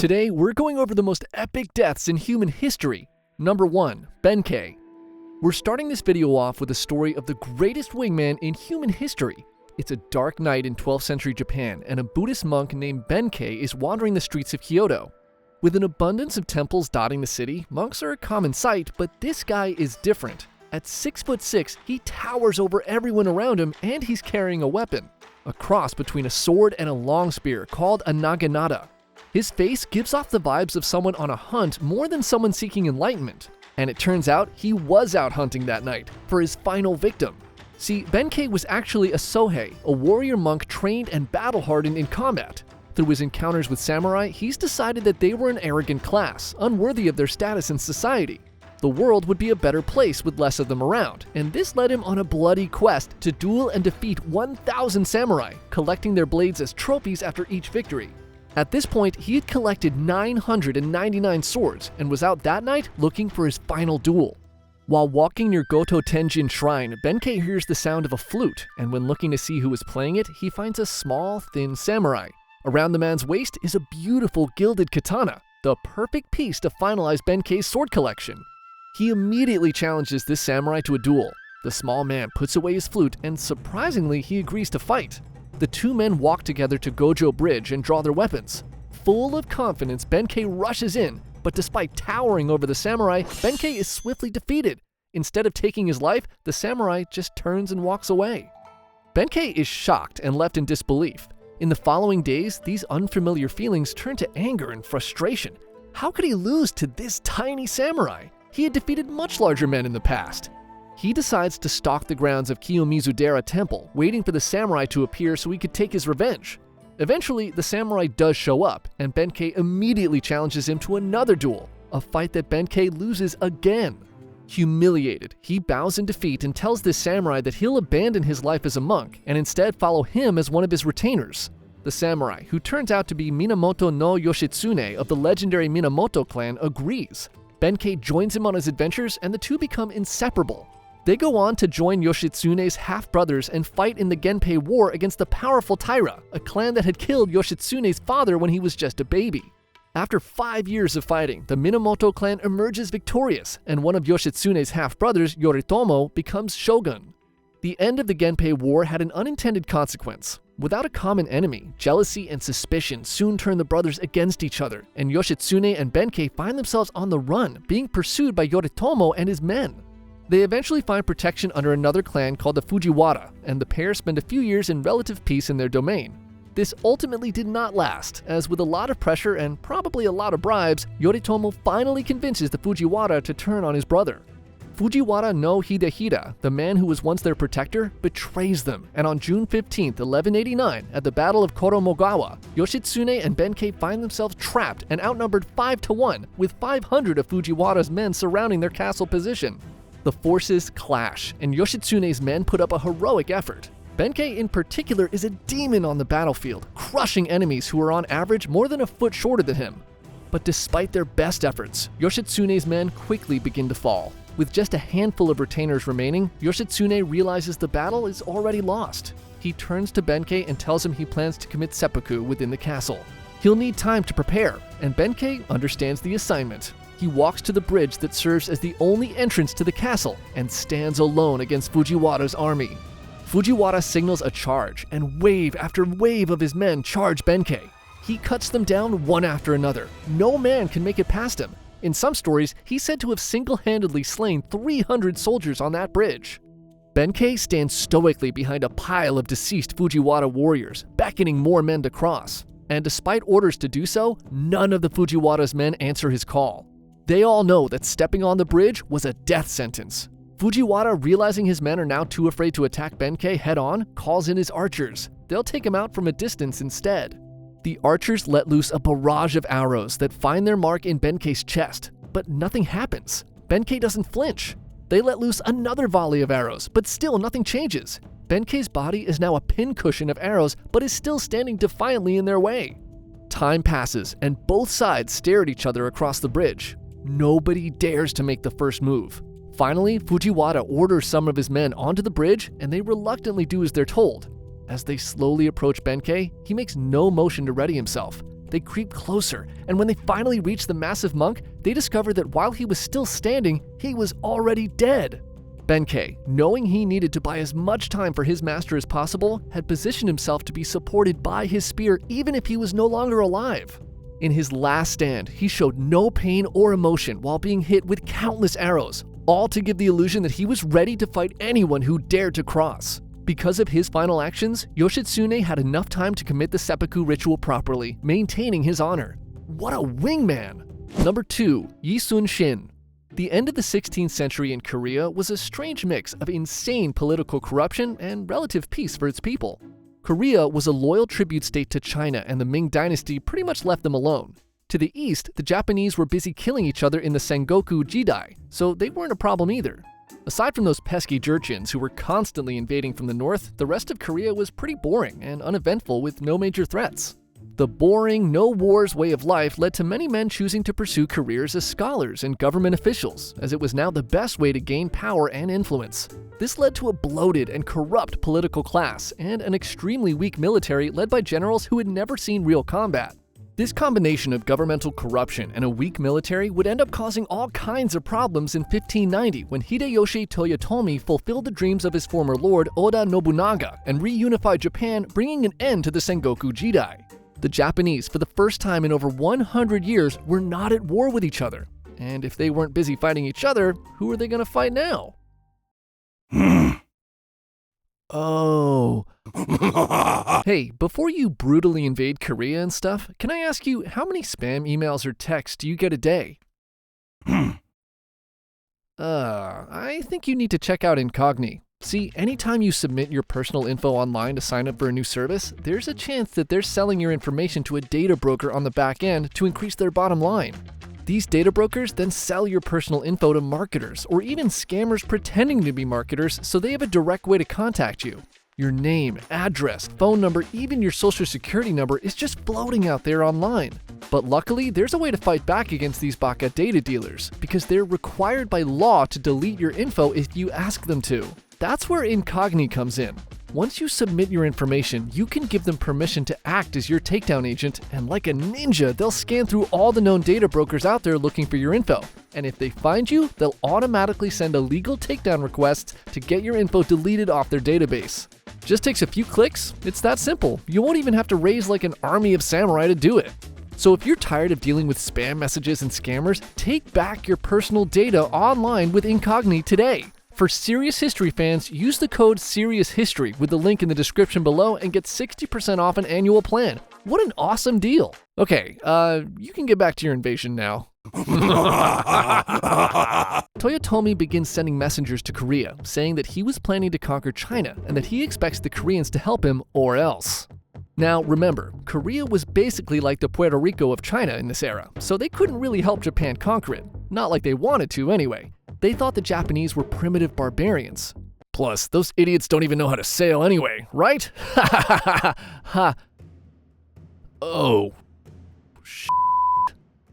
Today, we're going over the most epic deaths in human history. Number 1. Benkei. We're starting this video off with a story of the greatest wingman in human history. It's a dark night in 12th century Japan, and a Buddhist monk named Benkei is wandering the streets of Kyoto. With an abundance of temples dotting the city, monks are a common sight, but this guy is different. At 6'6", he towers over everyone around him, and he's carrying a weapon. A cross between a sword and a long spear called a naginata. His face gives off the vibes of someone on a hunt more than someone seeking enlightenment. And it turns out he was out hunting that night for his final victim. See, Benkei was actually a Sohei, a warrior monk trained and battle-hardened in combat. Through his encounters with samurai, he's decided that they were an arrogant class, unworthy of their status in society. The world would be a better place with less of them around, and this led him on a bloody quest to duel and defeat 1,000 samurai, collecting their blades as trophies after each victory. At this point, he had collected 999 swords and was out that night looking for his final duel. While walking near Goto Tenjin Shrine, Benkei hears the sound of a flute, and when looking to see who is playing it, he finds a small, thin samurai. Around the man's waist is a beautiful gilded katana, the perfect piece to finalize Benkei's sword collection. He immediately challenges this samurai to a duel. The small man puts away his flute, and surprisingly, he agrees to fight. The two men walk together to Gojo Bridge and draw their weapons. Full of confidence, Benkei rushes in, but despite towering over the samurai, Benkei is swiftly defeated. Instead of taking his life, the samurai just turns and walks away. Benkei is shocked and left in disbelief. In the following days, these unfamiliar feelings turn to anger and frustration. How could he lose to this tiny samurai? He had defeated much larger men in the past. He decides to stalk the grounds of Kiyomizu-dera Temple, waiting for the samurai to appear so he could take his revenge. Eventually, the samurai does show up, and Benkei immediately challenges him to another duel, a fight that Benkei loses again. Humiliated, he bows in defeat and tells this samurai that he'll abandon his life as a monk and instead follow him as one of his retainers. The samurai, who turns out to be Minamoto no Yoshitsune of the legendary Minamoto clan, agrees. Benkei joins him on his adventures, and the two become inseparable. They go on to join Yoshitsune's half-brothers and fight in the Genpei War against the powerful Taira, a clan that had killed Yoshitsune's father when he was just a baby. After 5 years of fighting, the Minamoto clan emerges victorious, and one of Yoshitsune's half-brothers, Yoritomo, becomes shogun. The end of the Genpei War had an unintended consequence. Without a common enemy, jealousy and suspicion soon turn the brothers against each other, and Yoshitsune and Benkei find themselves on the run, being pursued by Yoritomo and his men. They eventually find protection under another clan called the Fujiwara, and the pair spend a few years in relative peace in their domain. This ultimately did not last, as with a lot of pressure and probably a lot of bribes, Yoritomo finally convinces the Fujiwara to turn on his brother. Fujiwara no Hidehira, the man who was once their protector, betrays them, and on June 15, 1189, at the Battle of Koromogawa, Yoshitsune and Benkei find themselves trapped and outnumbered 5-1, with 500 of Fujiwara's men surrounding their castle position. The forces clash, and Yoshitsune's men put up a heroic effort. Benkei in particular is a demon on the battlefield, crushing enemies who are on average more than a foot shorter than him. But despite their best efforts, Yoshitsune's men quickly begin to fall. With just a handful of retainers remaining, Yoshitsune realizes the battle is already lost. He turns to Benkei and tells him he plans to commit seppuku within the castle. He'll need time to prepare, and Benkei understands the assignment. He walks to the bridge that serves as the only entrance to the castle and stands alone against Fujiwara's army. Fujiwara signals a charge, and wave after wave of his men charge Benkei. He cuts them down one after another. No man can make it past him. In some stories, he's said to have single-handedly slain 300 soldiers on that bridge. Benkei stands stoically behind a pile of deceased Fujiwara warriors, beckoning more men to cross. And despite orders to do so, none of the Fujiwara's men answer his call. They all know that stepping on the bridge was a death sentence. Fujiwara, realizing his men are now too afraid to attack Benkei head-on, calls in his archers. They'll take him out from a distance instead. The archers let loose a barrage of arrows that find their mark in Benkei's chest, but nothing happens. Benkei doesn't flinch. They let loose another volley of arrows, but still nothing changes. Benkei's body is now a pincushion of arrows, but is still standing defiantly in their way. Time passes, and both sides stare at each other across the bridge. Nobody dares to make the first move. Finally, Fujiwara orders some of his men onto the bridge, and they reluctantly do as they're told. As they slowly approach Benkei, he makes no motion to ready himself. they creep closer, and when they finally reach the massive monk, they discover that while he was still standing, he was already dead. Benkei, knowing he needed to buy as much time for his master as possible, had positioned himself to be supported by his spear even if he was no longer alive. In his last stand, he showed no pain or emotion while being hit with countless arrows, all to give the illusion that he was ready to fight anyone who dared to cross. Because of his final actions, Yoshitsune had enough time to commit the seppuku ritual properly, maintaining his honor. What a wingman! Number 2. Yisun Shin. The end of the 16th century in Korea was a strange mix of insane political corruption and relative peace for its people. Korea was a loyal tribute state to China, and the Ming dynasty pretty much left them alone. To the east, the Japanese were busy killing each other in the Sengoku Jidai, so they weren't a problem either. Aside from those pesky Jurchens who were constantly invading from the north, the rest of Korea was pretty boring and uneventful with no major threats. The boring, no-wars way of life led to many men choosing to pursue careers as scholars and government officials, as it was now the best way to gain power and influence. This led to a bloated and corrupt political class and an extremely weak military led by generals who had never seen real combat. This combination of governmental corruption and a weak military would end up causing all kinds of problems in 1590 when Hideyoshi Toyotomi fulfilled the dreams of his former lord Oda Nobunaga and reunified Japan, bringing an end to the Sengoku Jidai. The Japanese, for the first time in over 100 years, were not at war with each other. And if they weren't busy fighting each other, who are they going to fight now? Oh. Hey, before you brutally invade Korea and stuff, can I ask you, how many spam emails or texts do you get a day? I think you need to check out Incogni. See, anytime you submit your personal info online to sign up for a new service, there's a chance that they're selling your information to a data broker on the back end to increase their bottom line. These data brokers then sell your personal info to marketers or even scammers pretending to be marketers so they have a direct way to contact you. Your name, address, phone number, even your social security number is just floating out there online. But luckily, there's a way to fight back against these baka data dealers because they're required by law to delete your info if you ask them to. That's where Incogni comes in. Once you submit your information, you can give them permission to act as your takedown agent, and like a ninja, they'll scan through all the known data brokers out there looking for your info. And if they find you, they'll automatically send a legal takedown request to get your info deleted off their database. Just takes a few clicks. It's that simple. You won't even have to raise like an army of samurai to do it. So if you're tired of dealing with spam messages and scammers, take back your personal data online with Incogni today. For Serious History fans, use the code SeriousHistory with the link in the description below and get 60% off an annual plan. What an awesome deal. Okay, you can get back to your invasion now. Toyotomi begins sending messengers to Korea, saying that he was planning to conquer China and that he expects the Koreans to help him or else. Now remember, Korea was basically like the Puerto Rico of China in this era, so they couldn't really help Japan conquer it. Not like they wanted to anyway. They thought the Japanese were primitive barbarians. Plus, those idiots don't even know how to sail anyway, right? Ha. Oh.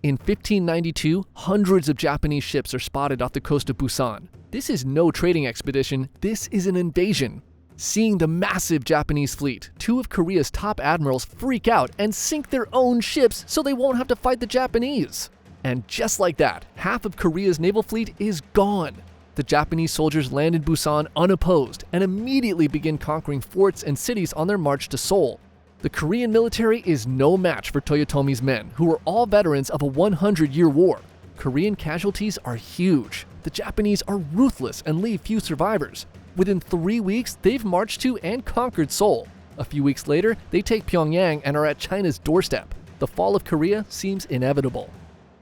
In 1592, hundreds of Japanese ships are spotted off the coast of Busan. This is no trading expedition, this is an invasion. Seeing the massive Japanese fleet, two of Korea's top admirals freak out and sink their own ships so they won't have to fight the Japanese. And just like that, half of Korea's naval fleet is gone. The Japanese soldiers land in Busan unopposed and immediately begin conquering forts and cities on their march to Seoul. The Korean military is no match for Toyotomi's men, who are all veterans of a 100-year war. Korean casualties are huge. The Japanese are ruthless and leave few survivors. Within 3 weeks, they've marched to and conquered Seoul. A few weeks later, they take Pyongyang and are at China's doorstep. The fall of Korea seems inevitable.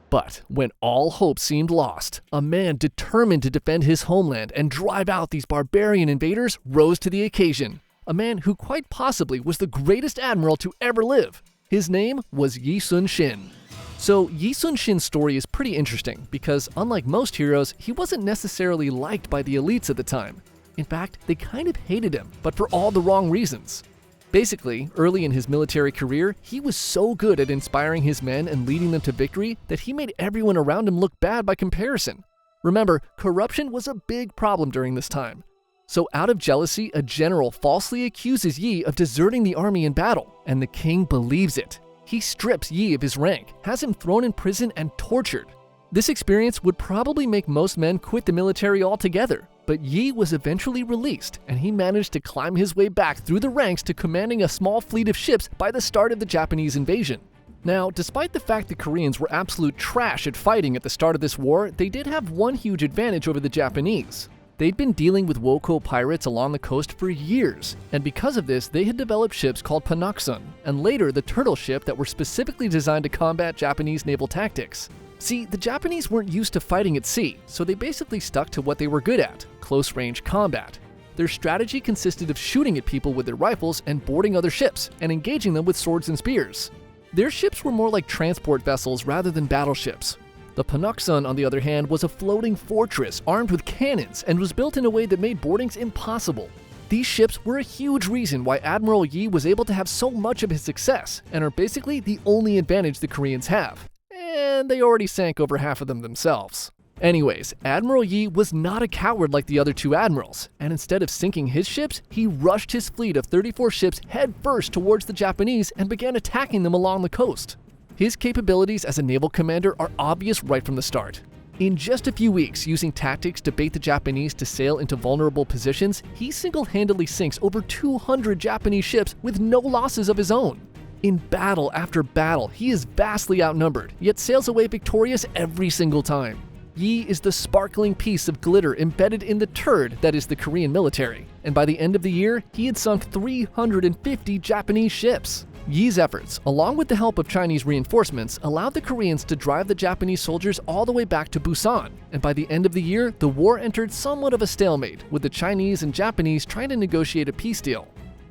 But when all hope seemed lost, a man determined to defend his homeland and drive out these barbarian invaders rose to the occasion. A man who quite possibly was the greatest admiral to ever live. His name was Yisun Shin. So Yisun Shin's story is pretty interesting because unlike most heroes, he wasn't necessarily liked by the elites at the time. In fact, they kind of hated him, but for all the wrong reasons. Basically, early in his military career, he was so good at inspiring his men and leading them to victory that he made everyone around him look bad by comparison. Remember, corruption was a big problem during this time. So out of jealousy, a general falsely accuses Yi of deserting the army in battle, and the king believes it. he strips Yi of his rank, has him thrown in prison and tortured. This experience would probably make most men quit the military altogether, but Yi was eventually released, and he managed to climb his way back through the ranks to commanding a small fleet of ships by the start of the Japanese invasion. Now, despite the fact the Koreans were absolute trash at fighting at the start of this war, they did have one huge advantage over the Japanese. They'd been dealing with Woko pirates along the coast for years, and because of this, they had developed ships called Panoksun, and later the turtle ship that were specifically designed to combat Japanese naval tactics. See, the Japanese weren't used to fighting at sea, so they basically stuck to what they were good at, close-range combat. Their strategy consisted of shooting at people with their rifles and boarding other ships, and engaging them with swords and spears. Their ships were more like transport vessels rather than battleships. The Panoksun, on the other hand, was a floating fortress armed with cannons and was built in a way that made boardings impossible. These ships were a huge reason why Admiral Yi was able to have so much of his success, and are basically the only advantage the Koreans have. And they already sank over half of them themselves. Anyways, Admiral Yi was not a coward like the other two admirals, and instead of sinking his ships, he rushed his fleet of 34 ships headfirst towards the Japanese and began attacking them along the coast. His capabilities as a naval commander are obvious right from the start. In just a few weeks, using tactics to bait the Japanese to sail into vulnerable positions, he single-handedly sinks over 200 Japanese ships with no losses of his own. In battle after battle, he is vastly outnumbered, yet sails away victorious every single time. Yi is the sparkling piece of glitter embedded in the turd that is the Korean military, and by the end of the year, he had sunk 350 Japanese ships. Yi's efforts, along with the help of Chinese reinforcements, allowed the Koreans to drive the Japanese soldiers all the way back to Busan, and by the end of the year, the war entered somewhat of a stalemate, with the Chinese and Japanese trying to negotiate a peace deal.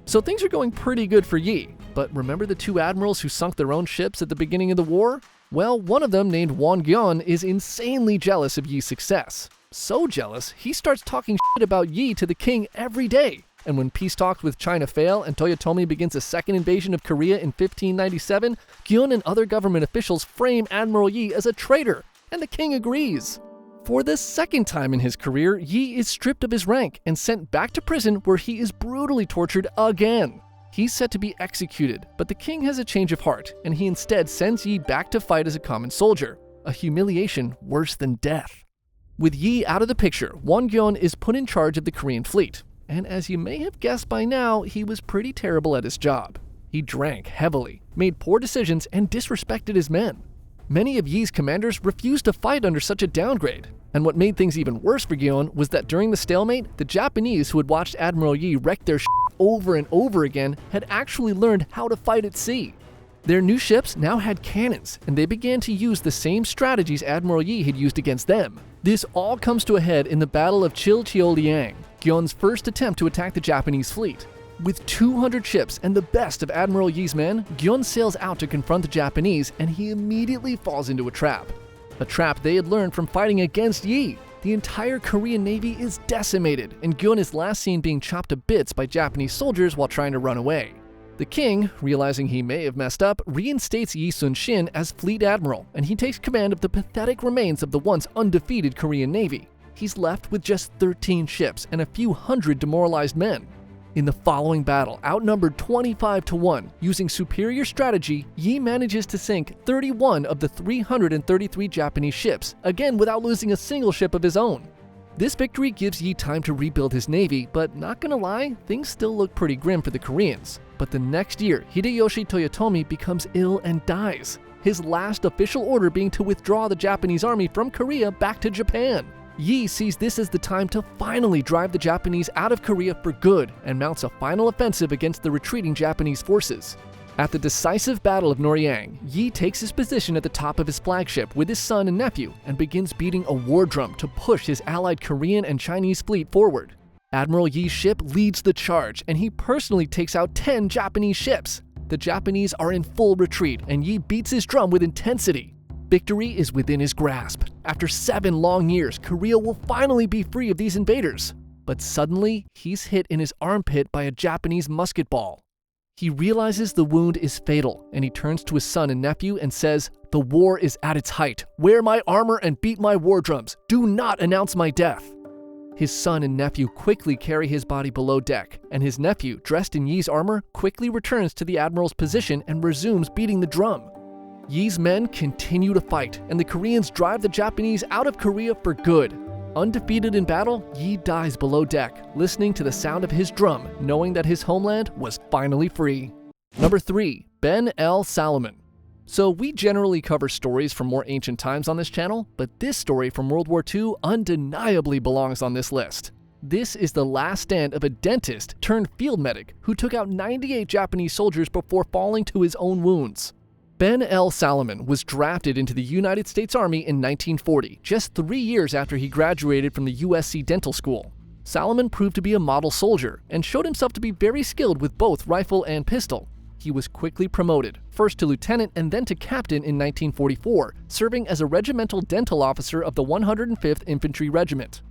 So things are going pretty good for Yi, but remember the two admirals who sunk their own ships at the beginning of the war? Well, one of them, named Won Gyeon, is insanely jealous of Yi's success. So jealous, he starts talking shit about Yi to the king every day. And when peace talks with China fail and Toyotomi begins a second invasion of Korea in 1597, Gyeon and other government officials frame Admiral Yi as a traitor, and the king agrees. For the second time in his career, Yi is stripped of his rank and sent back to prison where he is brutally tortured again. He's set to be executed, but the king has a change of heart, and he instead sends Yi back to fight as a common soldier, a humiliation worse than death. With Yi out of the picture, Won Gyeon is put in charge of the Korean fleet, and as you may have guessed by now, he was pretty terrible at his job. He drank heavily, made poor decisions, and disrespected his men. Many of Yi's commanders refused to fight under such a downgrade, and what made things even worse for Gyeon was that during the stalemate, the Japanese who had watched Admiral Yi wreck their over and over again had actually learned how to fight at sea. Their new ships now had cannons, and they began to use the same strategies Admiral Yi had used against them. This all comes to a head in the Battle of Chilcheoliang, Gyeon's first attempt to attack the Japanese fleet. With 200 ships and the best of Admiral Yi's men, Gyeon sails out to confront the Japanese, and he immediately falls into a trap. A trap they had learned from fighting against Yi. The entire Korean Navy is decimated, and Gyeon is last seen being chopped to bits by Japanese soldiers while trying to run away. The king, realizing he may have messed up, reinstates Yi Sun-shin as fleet admiral, and he takes command of the pathetic remains of the once undefeated Korean Navy. He's left with just 13 ships and a few hundred demoralized men. In the following battle, outnumbered 25-1, using superior strategy, Yi manages to sink 31 of the 333 Japanese ships, again without losing a single ship of his own. This victory gives Yi time to rebuild his navy, but not gonna lie, things still look pretty grim for the Koreans. But the next year, Hideyoshi Toyotomi becomes ill and dies, his last official order being to withdraw the Japanese army from Korea back to Japan. Yi sees this as the time to finally drive the Japanese out of Korea for good and mounts a final offensive against the retreating Japanese forces. At the decisive Battle of Noryang, Yi takes his position at the top of his flagship with his son and nephew and begins beating a war drum to push his allied Korean and Chinese fleet forward. Admiral Yi's ship leads the charge, and he personally takes out 10 Japanese ships. The Japanese are in full retreat, and Yi beats his drum with intensity. Victory is within his grasp. After 7 long years, Korea will finally be free of these invaders. But suddenly, he's hit in his armpit by a Japanese musket ball. He realizes the wound is fatal, and he turns to his son and nephew and says, "The war is at its height. Wear my armor and beat my war drums. Do not announce my death." His son and nephew quickly carry his body below deck, and his nephew, dressed in Yi's armor, quickly returns to the admiral's position and resumes beating the drum. Yi's men continue to fight, and the Koreans drive the Japanese out of Korea for good. Undefeated in battle, Yi dies below deck, listening to the sound of his drum, knowing that his homeland was finally free. Number 3. Ben L Salomon. So we generally cover stories from more ancient times on this channel, but this story from World War II undeniably belongs on this list. This is the last stand of a dentist turned field medic who took out 98 Japanese soldiers before falling to his own wounds. Ben L Salomon was drafted into the United States Army in 1940, just 3 years after he graduated from the USC Dental School. Salomon proved to be a model soldier and showed himself to be very skilled with both rifle and pistol. He was quickly promoted, first to lieutenant and then to captain in 1944, serving as a regimental dental officer of the 105th Infantry Regiment.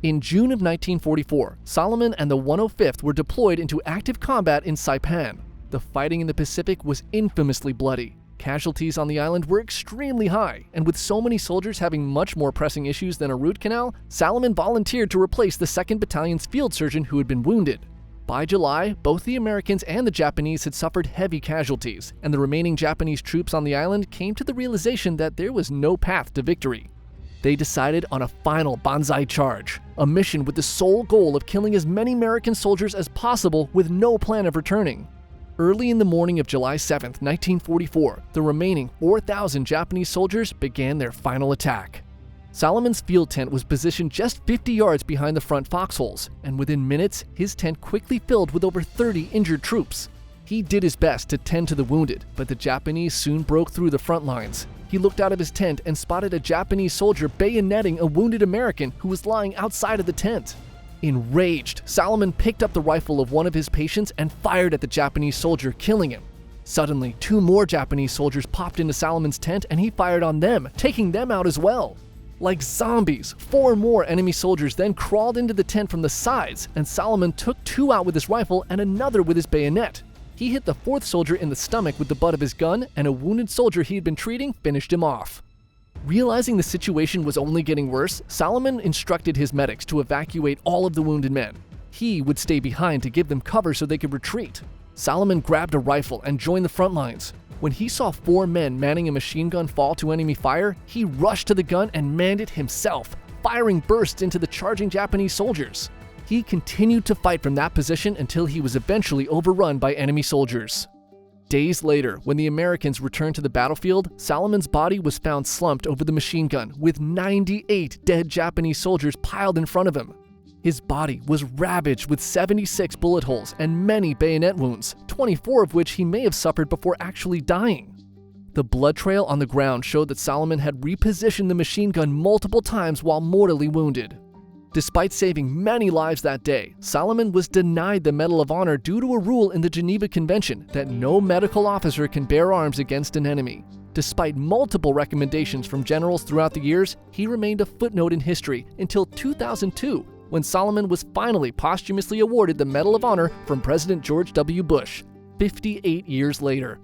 In June of 1944, Salomon and the 105th were deployed into active combat in Saipan. The fighting in the Pacific was infamously bloody. Casualties on the island were extremely high, and with so many soldiers having much more pressing issues than a root canal, Salomon volunteered to replace the 2nd Battalion's field surgeon who had been wounded. By July, both the Americans and the Japanese had suffered heavy casualties, and the remaining Japanese troops on the island came to the realization that there was no path to victory. They decided on a final banzai charge, a mission with the sole goal of killing as many American soldiers as possible with no plan of returning. Early in the morning of July 7, 1944, the remaining 4,000 Japanese soldiers began their final attack. Salomon's field tent was positioned just 50 yards behind the front foxholes, and within minutes, his tent quickly filled with over 30 injured troops. He did his best to tend to the wounded, but the Japanese soon broke through the front lines. He looked out of his tent and spotted a Japanese soldier bayoneting a wounded American who was lying outside of the tent. Enraged, Salomon picked up the rifle of one of his patients and fired at the Japanese soldier, killing him. Suddenly, 2 more Japanese soldiers popped into Salomon's tent and he fired on them, taking them out as well. Like zombies, 4 more enemy soldiers then crawled into the tent from the sides, and Salomon took 2 out with his rifle and another with his bayonet. He hit the 4th soldier in the stomach with the butt of his gun, and a wounded soldier he had been treating finished him off. Realizing the situation was only getting worse, Salomon instructed his medics to evacuate all of the wounded men. He would stay behind to give them cover so they could retreat. Salomon grabbed a rifle and joined the front lines. When he saw 4 men manning a machine gun fall to enemy fire, he rushed to the gun and manned it himself, firing bursts into the charging Japanese soldiers. He continued to fight from that position until he was eventually overrun by enemy soldiers. Days later, when the Americans returned to the battlefield, Salomon's body was found slumped over the machine gun, with 98 dead Japanese soldiers piled in front of him. His body was ravaged with 76 bullet holes and many bayonet wounds, 24 of which he may have suffered before actually dying. The blood trail on the ground showed that Salomon had repositioned the machine gun multiple times while mortally wounded. Despite saving many lives that day, Salomon was denied the Medal of Honor due to a rule in the Geneva Convention that no medical officer can bear arms against an enemy. Despite multiple recommendations from generals throughout the years, he remained a footnote in history until 2002, when Salomon was finally posthumously awarded the Medal of Honor from President George W. Bush, 58 years later.